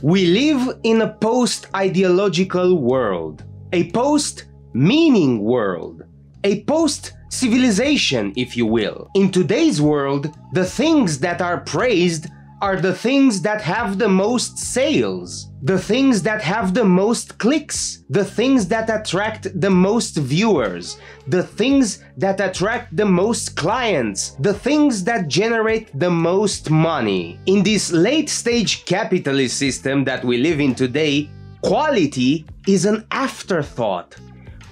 We live in a post-ideological world, a post-meaning world, a post-civilization, if you will. In today's world, the things that are praised are the things that have the most sales, the things that have the most clicks, the things that attract the most viewers, the things that attract the most clients, the things that generate the most money. In this late-stage capitalist system that we live in today, quality is an afterthought.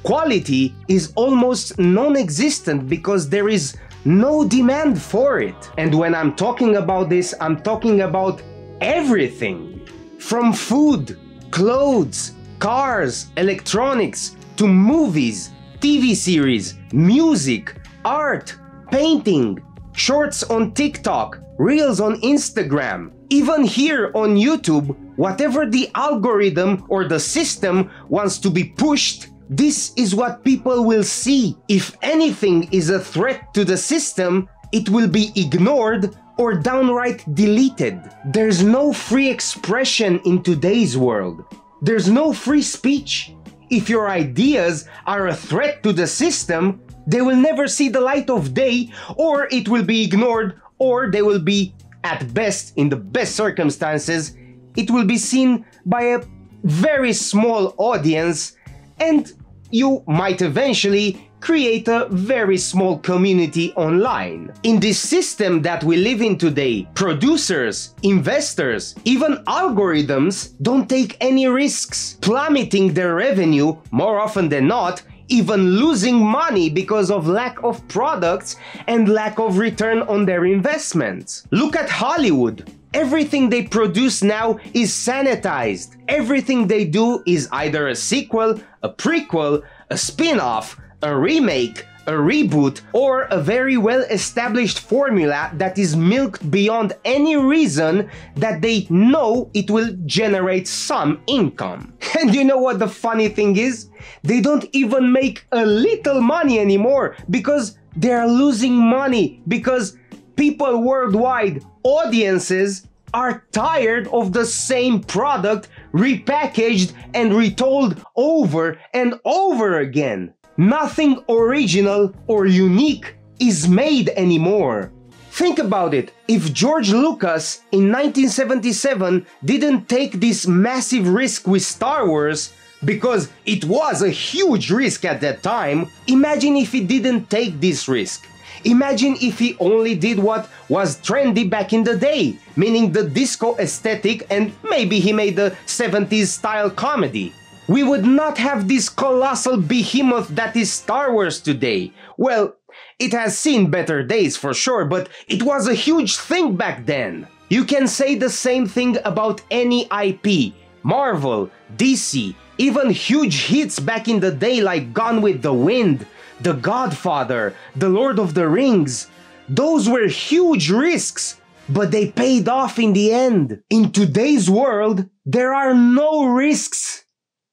Quality is almost non-existent because there is no demand for it. And when I'm talking about this, I'm talking about everything. From food, clothes, cars, electronics, to movies, TV series, music, art, painting, shorts on TikTok, reels on Instagram. Even here on YouTube, whatever the algorithm or the system wants to be pushed, this is what people will see. If anything is a threat to the system, it will be ignored or downright deleted. There's no free expression in today's world. There's no free speech. If your ideas are a threat to the system, they will never see the light of day, or it will be ignored, or they will be, at best, in the best circumstances, it will be seen by a very small audience, and you might eventually create a very small community online. In this system that we live in today, producers, investors, even algorithms don't take any risks, plummeting their revenue more often than not, even losing money because of lack of products and lack of return on their investments. Look at Hollywood. Everything they produce now is sanitized. Everything they do is either a sequel, a prequel, a spin-off, a remake, a reboot, or a very well-established formula that is milked beyond any reason that they know it will generate some income. And you know what the funny thing is? They don't even make a little money anymore because they are losing money, because people worldwide, audiences, are tired of the same product repackaged and retold over and over again. Nothing original or unique is made anymore. Think about it. If George Lucas in 1977 didn't take this massive risk with Star Wars, because it was a huge risk at that time, imagine if he didn't take this risk. Imagine if he only did what was trendy back in the day, meaning the disco aesthetic, and maybe he made a 70s style comedy. We would not have this colossal behemoth that is Star Wars today. Well, it has seen better days for sure, but it was a huge thing back then. You can say the same thing about any IP. Marvel, DC, even huge hits back in the day like Gone with the Wind, The Godfather, The Lord of the Rings. Those were huge risks, but they paid off in the end. In today's world, there are no risks.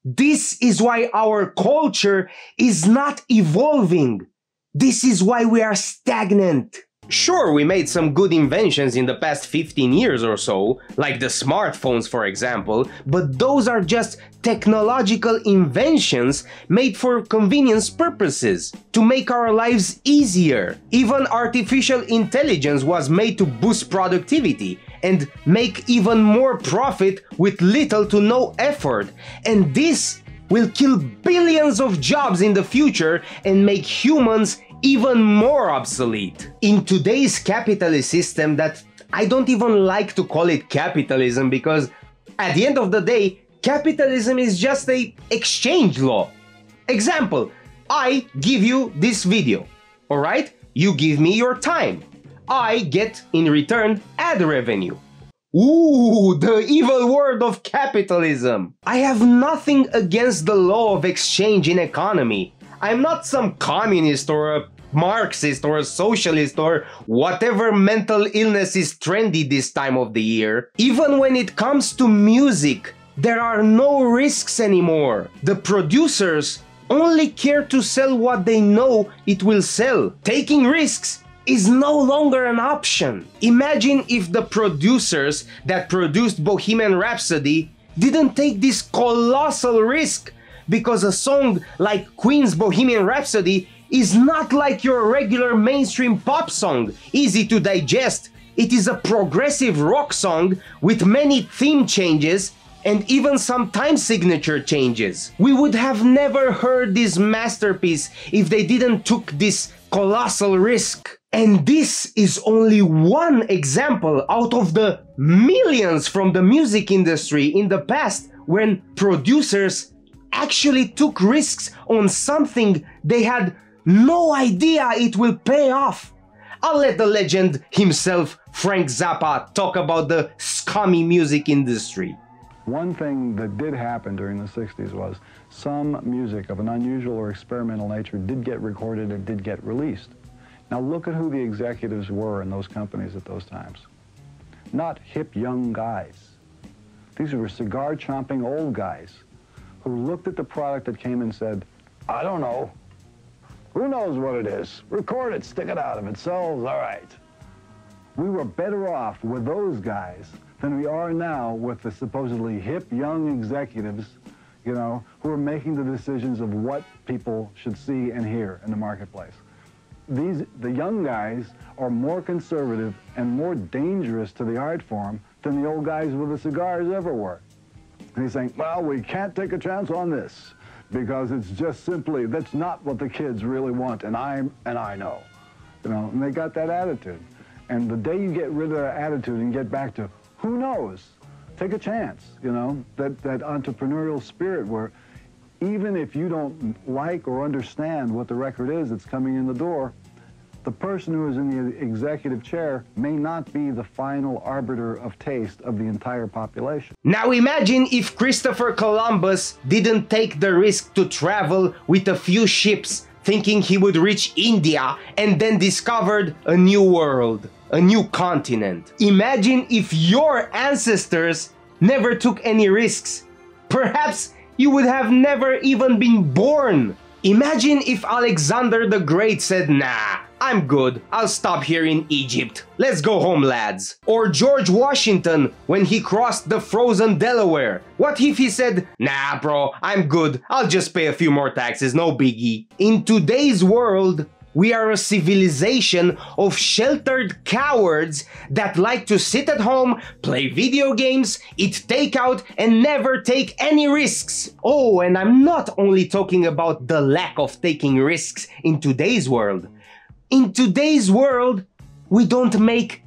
This is why our culture is not evolving. This is why we are stagnant. Sure, we made some good inventions in the past 15 years or so, like the smartphones for example, but those are just technological inventions made for convenience purposes, to make our lives easier. Even artificial intelligence was made to boost productivity and make even more profit with little to no effort, and this will kill billions of jobs in the future and make humans even more obsolete. In today's capitalist system that I don't even like to call it capitalism, because at the end of the day, capitalism is just an exchange law. Example, I give you this video, alright? You give me your time. I get in return ad revenue. Ooh, the evil word of capitalism. I have nothing against the law of exchange in economy. I'm not some communist or a Marxist or a socialist or whatever mental illness is trendy this time of the year. Even when it comes to music, there are no risks anymore. The producers only care to sell what they know it will sell. Taking risks is no longer an option. Imagine if the producers that produced Bohemian Rhapsody didn't take this colossal risk, because a song like Queen's Bohemian Rhapsody is not like your regular mainstream pop song, easy to digest. It is a progressive rock song with many theme changes and even some time signature changes. We would have never heard this masterpiece if they didn't took this colossal risk. And this is only one example out of the millions from the music industry in the past when producers actually took risks on something they had no idea it will pay off. I'll let the legend himself, Frank Zappa, talk about the scummy music industry. One thing that did happen during the 60s was some music of an unusual or experimental nature did get recorded and did get released. Now look at who the executives were in those companies at those times. Not hip young guys. These were cigar-chomping old guys who looked at the product that came and said, I don't know. Who knows what it is? Record it, stick it out. If it sells, all right. We were better off with those guys than we are now with the supposedly hip young executives, you know, who are making the decisions of what people should see and hear in the marketplace. The young guys are more conservative and more dangerous to the art form than the old guys with the cigars ever were. And he's saying, well, we can't take a chance on this because it's just simply, that's not what the kids really want, and I know. You know, and they got that attitude. And the day you get rid of that attitude and get back to, who knows, take a chance, you know, that entrepreneurial spirit where even if you don't like or understand what the record is that's coming in the door, the person who is in the executive chair may not be the final arbiter of taste of the entire population. Now imagine if Christopher Columbus didn't take the risk to travel with a few ships thinking he would reach India and then discovered a new world, a new continent. Imagine if your ancestors never took any risks. Perhaps you would have never even been born. Imagine if Alexander the Great said, nah, I'm good, I'll stop here in Egypt. Let's go home, lads. Or George Washington when he crossed the frozen Delaware. What if he said, nah bro, I'm good, I'll just pay a few more taxes, no biggie. In today's world, we are a civilization of sheltered cowards that like to sit at home, play video games, eat takeout, and never take any risks. Oh, and I'm not only talking about the lack of taking risks in today's world. In today's world, we don't make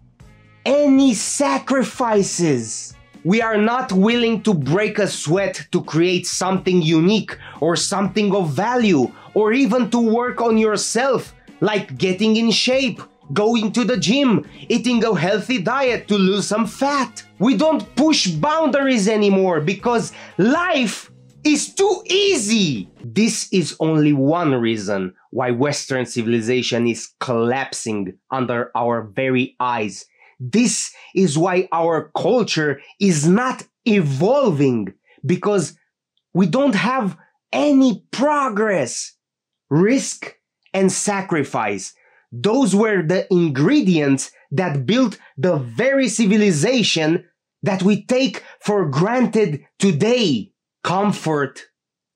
any sacrifices. We are not willing to break a sweat to create something unique or something of value, or even to work on yourself, like getting in shape, going to the gym, eating a healthy diet to lose some fat. We don't push boundaries anymore because life is too easy. This is only one reason why Western civilization is collapsing under our very eyes. This is why our culture is not evolving, because we don't have any progress. Risk and sacrifice. Those were the ingredients that built the very civilization that we take for granted today. Comfort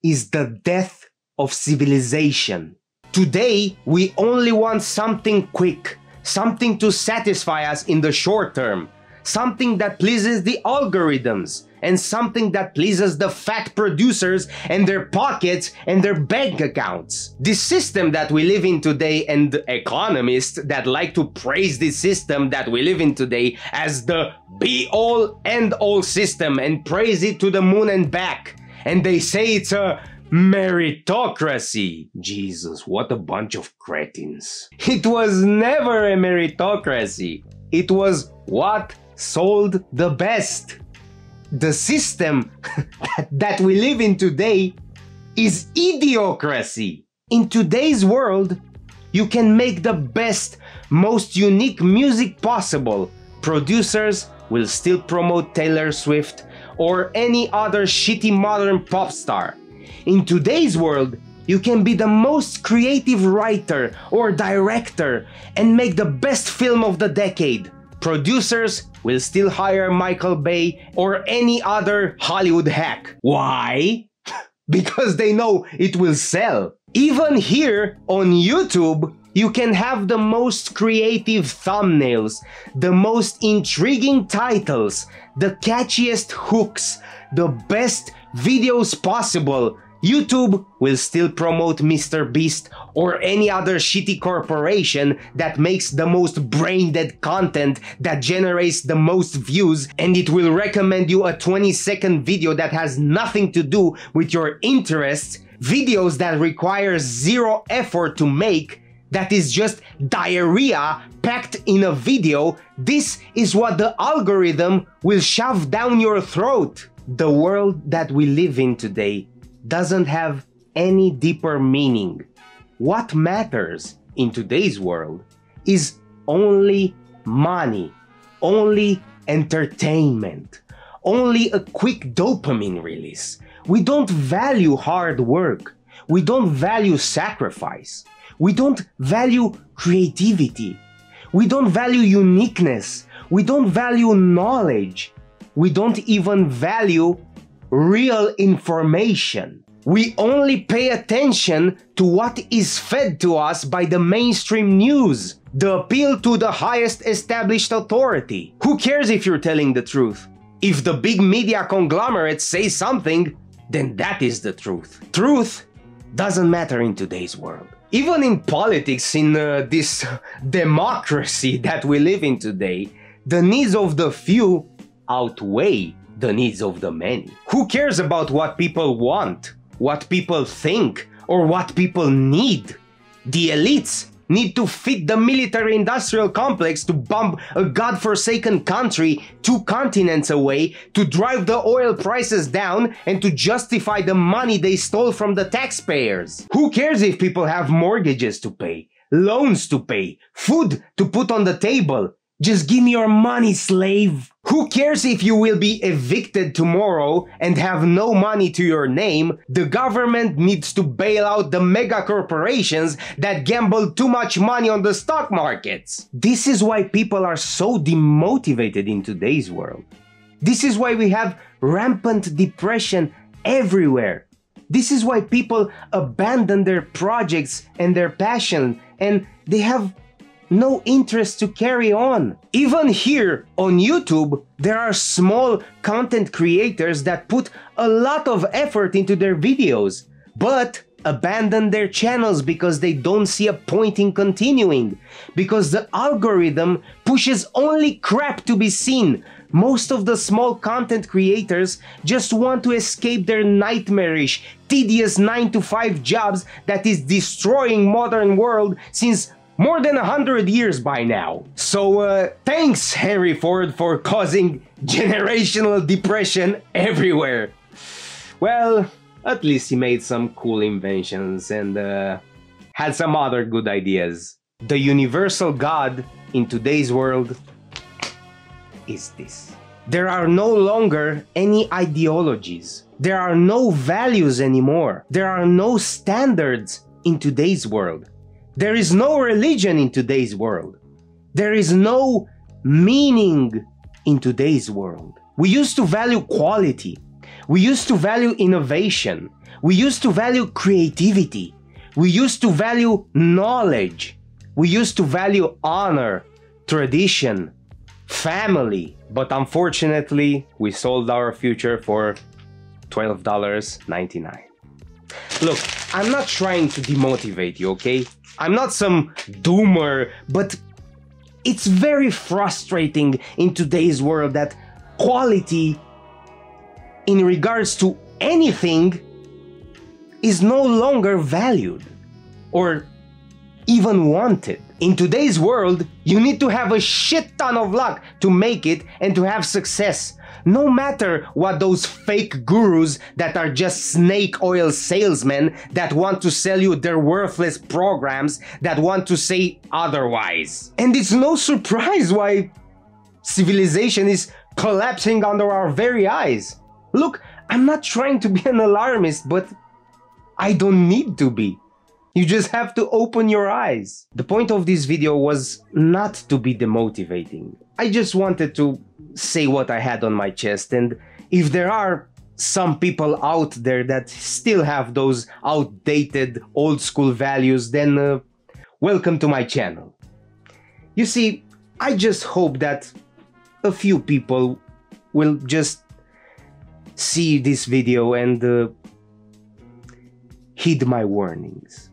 is the death of civilization. Today, we only want something quick, something to satisfy us in the short term, something that pleases the algorithms, and something that pleases the fat producers and their pockets and their bank accounts. This system that we live in today, and economists that like to praise this system that we live in today as the be-all end-all system and praise it to the moon and back. And they say it's a meritocracy. Jesus, what a bunch of cretins. It was never a meritocracy. It was what sold the best. The system that we live in today is idiocracy. In today's world, you can make the best, most unique music possible. Producers will still promote Taylor Swift or any other shitty modern pop star. In today's world, You can be the most creative writer or director and make the best film of the decade. Producers will still hire Michael Bay or any other Hollywood hack. Why? Because they know it will sell. Even here on YouTube, you can have the most creative thumbnails, the most intriguing titles, the catchiest hooks, the best videos possible. YouTube will still promote Mr. Beast or any other shitty corporation that makes the most brain-dead content that generates the most views, and it will recommend you a 20-second video that has nothing to do with your interests, videos that require zero effort to make, that is just diarrhea packed in a video. This is what the algorithm will shove down your throat. The world that we live in today doesn't have any deeper meaning. What matters in today's world is only money, only entertainment, only a quick dopamine release. We don't value hard work. We don't value sacrifice. We don't value creativity. We don't value uniqueness. We don't value knowledge. We don't even value real information. We only pay attention to what is fed to us by the mainstream news, the appeal to the highest established authority. Who cares if you're telling the truth? If the big media conglomerates say something, then that is the truth. Truth doesn't matter in today's world. Even in politics, in this democracy that we live in today, the needs of the few outweigh the needs of the many. Who cares about what people want, what people think, or what people need? The elites need to fit the military-industrial complex to bomb a godforsaken country 2 continents away, to drive the oil prices down, and to justify the money they stole from the taxpayers. Who cares if people have mortgages to pay, loans to pay, food to put on the table? Just give me your money, slave. Who cares if you will be evicted tomorrow and have no money to your name? The government needs to bail out the mega corporations that gamble too much money on the stock markets. This is why people are so demotivated in today's world. This is why we have rampant depression everywhere. This is why people abandon their projects and their passion, and they have no interest to carry on. Even here on YouTube, there are small content creators that put a lot of effort into their videos, but abandon their channels because they don't see a point in continuing, because the algorithm pushes only crap to be seen. Most of the small content creators just want to escape their nightmarish, tedious 9-to-5 jobs that is destroying modern world since more than 100 years by now. So thanks, Henry Ford, for causing generational depression everywhere. Well, at least he made some cool inventions and had some other good ideas. The universal God in today's world is this. There are no longer any ideologies. There are no values anymore. There are no standards in today's world. There is no religion in today's world. There is no meaning in today's world. We used to value quality. We used to value innovation. We used to value creativity. We used to value knowledge. We used to value honor, tradition, family. But unfortunately, we sold our future for $12.99. Look, I'm not trying to demotivate you, okay? I'm not some doomer, but it's very frustrating in today's world that quality in regards to anything is no longer valued or even wanted. In today's world, you need to have a shit ton of luck to make it and to have success. No matter what those fake gurus that are just snake oil salesmen that want to sell you their worthless programs that want to say otherwise. And it's no surprise why civilization is collapsing under our very eyes. Look, I'm not trying to be an alarmist, but I don't need to be. You just have to open your eyes. The point of this video was not to be demotivating. I just wanted to say what I had on my chest, and if there are some people out there that still have those outdated old school values, then welcome to my channel. You see, I just hope that a few people will just see this video and heed my warnings.